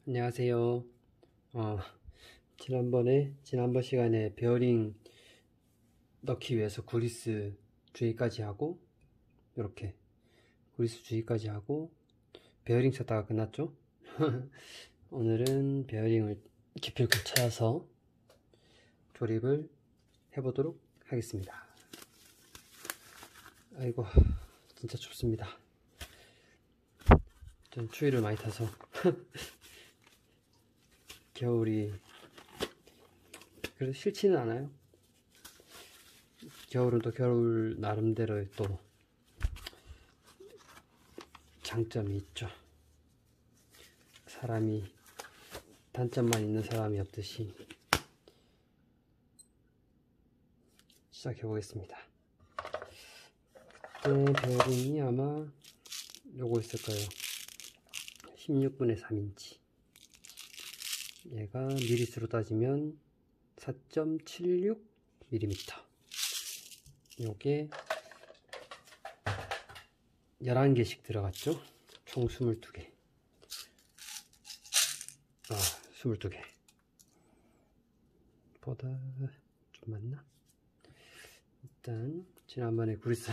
안녕하세요. 어, 지난번 시간에 베어링 넣기 위해서 구리스 주의까지 하고, 이렇게 구리스 주의까지 하고 베어링 쳤다가 끝났죠. 오늘은 베어링을 기필코 찾아서 조립을 해보도록 하겠습니다. 아이고, 진짜 춥습니다. 전 추위를 많이 타서 겨울이 그래도 싫지는 않아요. 겨울은 또 겨울 나름대로의 또 장점이 있죠. 사람이 단점만 있는 사람이 없듯이. 시작해 보겠습니다. 그때 베어링이 아마 요거 있을 거예요. 16분의 3인치. 얘가 미리수로 따지면 4.76mm. 요게 11개씩 들어갔죠. 총 22개. 22개 보다 좀 맞나? 일단 지난번에 구리스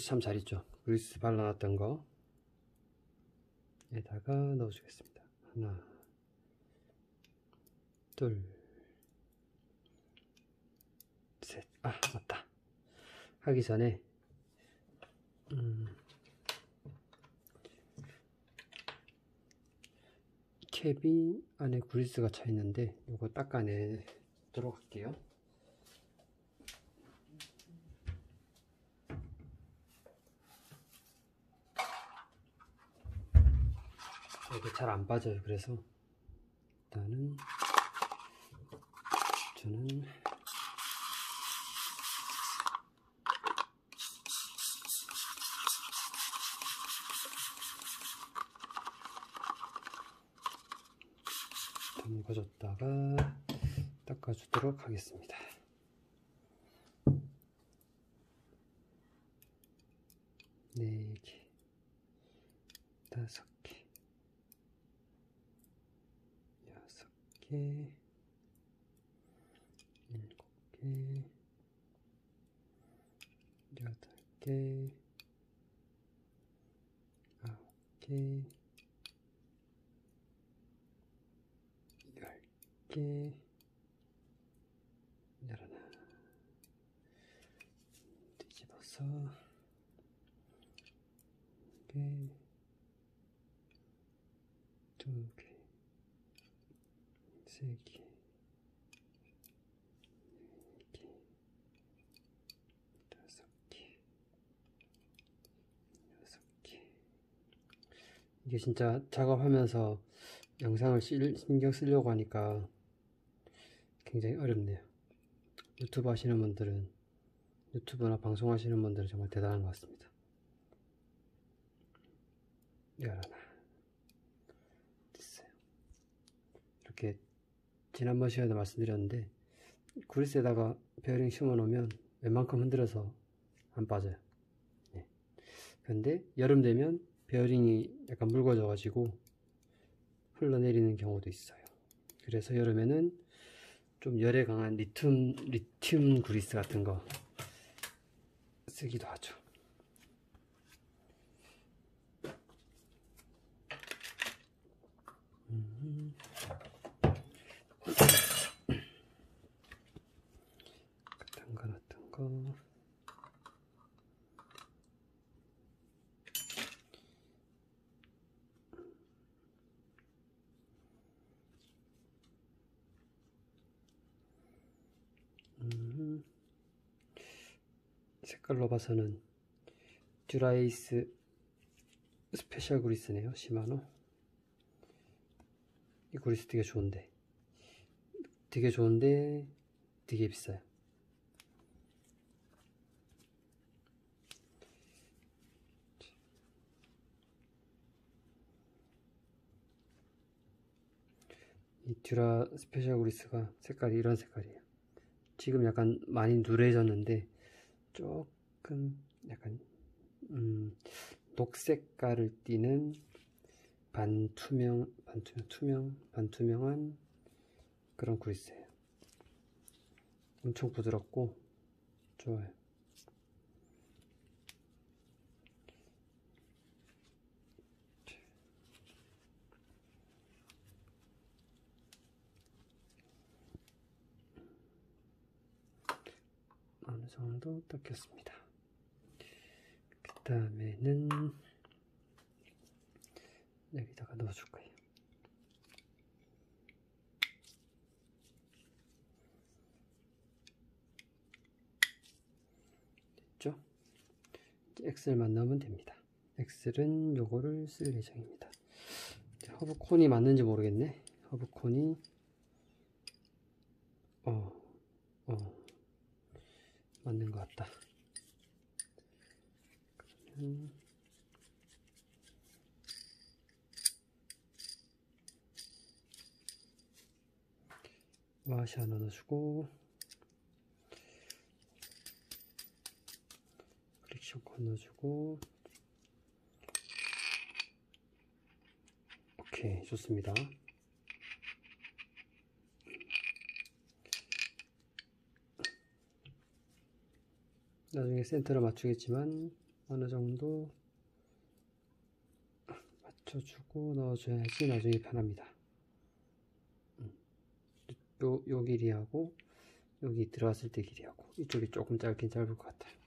참 잘 있죠. 구리스 발라놨던 거 에다가 넣어주겠습니다. 하나, 둘, 셋. 맞다. 하기 전에 캡이 안에 구리스가 차 있는데 이거 닦아내도록 할게요. 이게 잘 안 빠져요. 그래서 일단은 저는 담궈줬다가 닦아주도록 하겠습니다. 4개, 5개, 6개, 7개, 8개, 9개, 10개, 11. 뒤집어서 1개, 2개, 3개, 4개, 5개, 6개. 이게 진짜 작업하면서 영상을 신경 쓰려고 하니까 굉장히 어렵네요. 유튜브 하시는 분들은, 유튜브나 방송하시는 분들은 정말 대단한 것 같습니다. 열하나. 됐어요. 이렇게 지난번 시간에 말씀드렸는데 구리스에다가 베어링 심어 놓으면 웬만큼 흔들어서 안 빠져요. 네. 근데 여름 되면 베어링이 약간 묽어져 가지고 흘러내리는 경우도 있어요. 그래서 여름에는 좀 열에 강한 리튬 구리스 같은 거 쓰기도 하죠. 담가놨던 거 색깔로 봐서는 듀라이스 스페셜 구리스네요. 시마노. 이 구리스 되게 좋은데 되게 비싸요. 이 듀라 스페셜 구리스가 색깔이 이런 색깔이에요. 지금 약간 많이 누래졌는데 조금 약간 녹색깔을 띠는 반투명한 그런 그리스예요. 엄청 부드럽고 좋아요. 어느 정도 닦였습니다. 그 다음에는 여기다가 넣어줄 거예요. 됐죠? 엑셀만 넣으면 됩니다. 엑셀은 요거를 쓸 예정입니다. 허브콘이 맞는지 모르겠네. 허브콘이 맞는 것 같다. 그러면 와샤 넣어주고 프릭션 콘 넣어주고 오케이, 좋습니다. 나중에 센터를 맞추겠지만 어느 정도 맞춰주고 넣어줘야지 나중에 편합니다. 요 길이하고 여기 들어갔을 때 길이하고 이쪽이 조금 짧긴 짧을 것 같아요.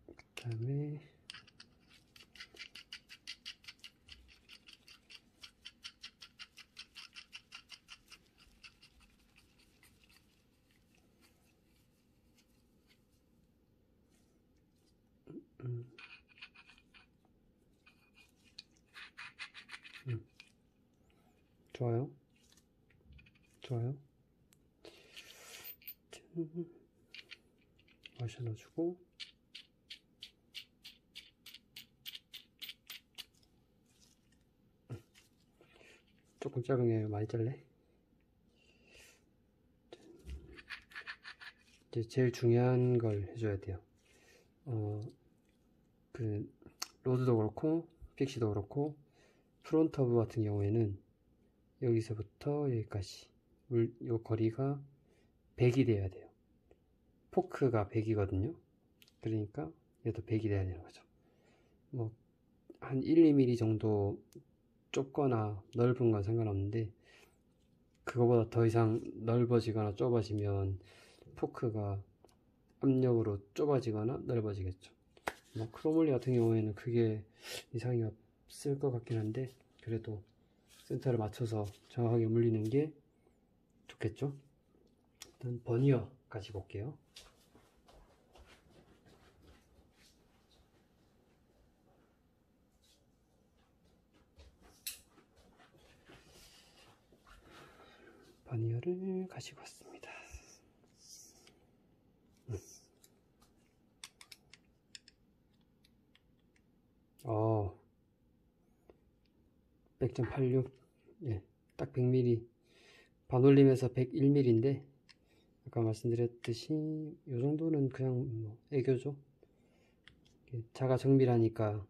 그 다음에 좋아요. 좋아요. 와샤 넣어주고 조금 짧은 게 많이 잘래. 이제 제일 중요한 걸 해줘야 돼요. 그 로드도 그렇고 픽시도 그렇고 프론트 허브 같은 경우에는 여기서부터 여기까지 요 거리가 100이 돼야 돼요. 포크가 100이거든요. 그러니까 얘도 100이 돼야 되는 거죠. 뭐 한 1, 2mm 정도 좁거나 넓은 건 상관없는데 그거보다 더 이상 넓어지거나 좁아지면 포크가 압력으로 좁아지거나 넓어지겠죠. 뭐 크로몰리 같은 경우에는 그게 이상이 없을 것 같긴 한데 그래도 센터를 맞춰서 정확하게 물리는 게 좋겠죠. 일단 버니어 가지고 올게요. 버니어를 가지고 왔습니다. 100.86 예, 딱 100mm 반올림에서 101mm인데 아까 말씀드렸듯이 이 정도는 그냥 뭐 애교죠. 자가 정밀하니까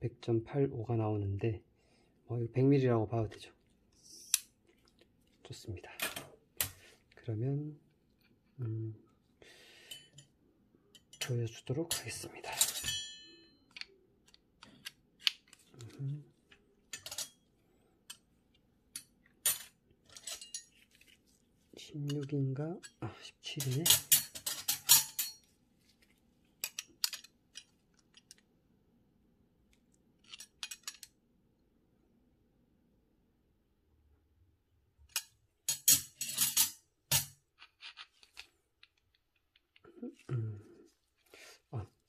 100.85가 나오는데 100mm라고 봐도 되죠. 좋습니다. 그러면 보여주도록 하겠습니다. 16인가? 17이네.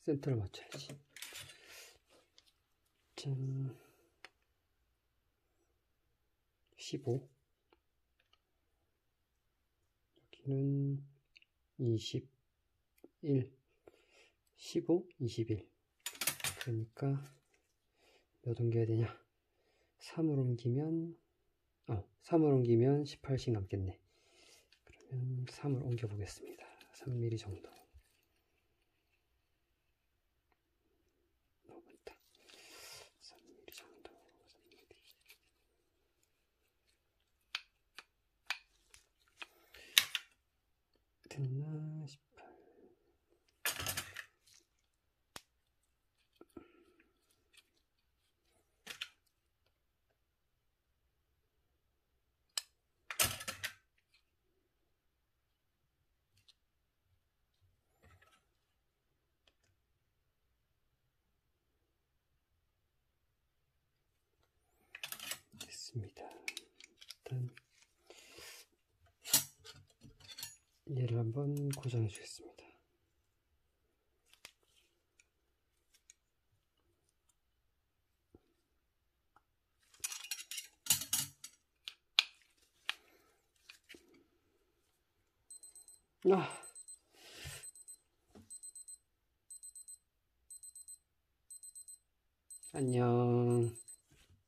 센터를 맞춰야지. 짠. 15. 여기는 21. 15, 21. 그러니까 몇 옮겨야 되냐? 3을 옮기면 3을 옮기면 18씩 남겠네. 그러면 3을 옮겨 보겠습니다. 3mm 정도. 너무 많다. 3mm 정도. 됐나? 18. 됐습니다. 일단 얘를 한번 고정해 주겠습니다. 안녕.